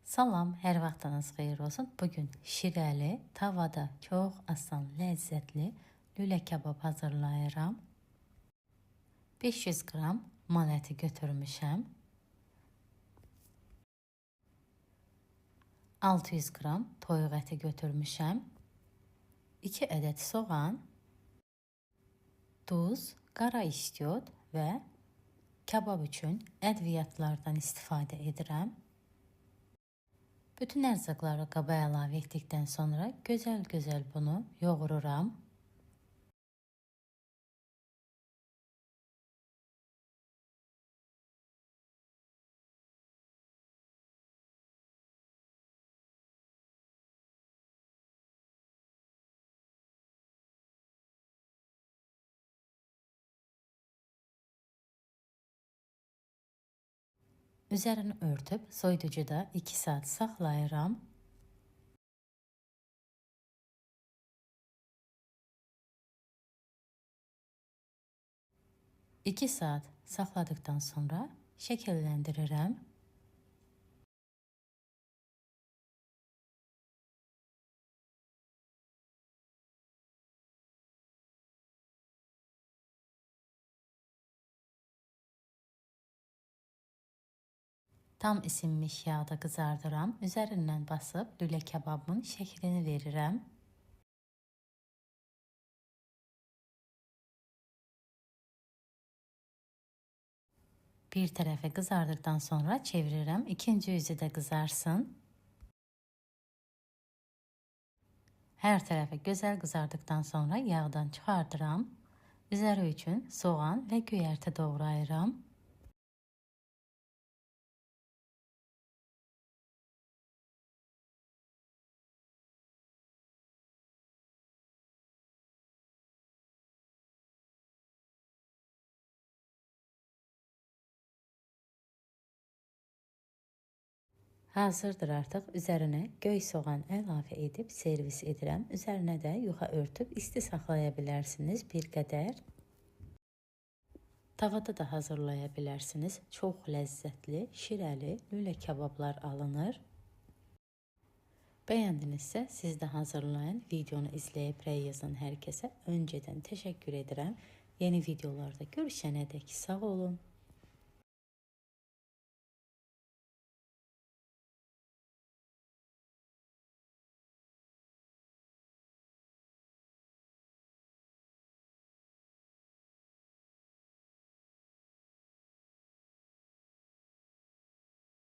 Salam, hər vaxtınız xeyir olsun. Bugün şirəli, tavada çox asan, ləzzətli lülə kabab hazırlayıram. 500 qram mal əti götürmüşəm. 600 qram toyuq əti götürmüşəm. 2 ədəd soğan, duz, qara istiot və kabab üçün ədviyyatlardan istifadə edirəm. Bütün ərzaqları qaba əlavə etdikdən sonra gözəl bunu yoğururam. Üzerini örtüp soyuducuda 2 saat saxlayıram. İki saat saxladıktan sonra şəkilləndirirəm. Tam isinmiş yağda qızardıram. Üzərindən basıb lülə kababımın şəklini verirəm. Bir tərəfi qızardıqdan sonra çevirirəm. İkinci yüzü də qızarsın. Hər tərəfi gözəl qızardıqdan sonra yağdan çıxardıram. Üzəri üçün soğan və göyərti doğrayıram. Hazırdır artıq. Üzərinə göy soğan əlavə edib servis edirəm. Üzərinə də yuxa örtüb isti saxlaya bilərsiniz bir qədər. Tavada da hazırlaya bilərsiniz. Çox ləzzətli, şirəli lülə kabablar alınır. Bəyəndinizsə siz də hazırlayın. Videonu izləyib rəy yazan hər kəsə öncədən təşəkkür edirəm. Yeni videolarda görüşənədək sağ olun.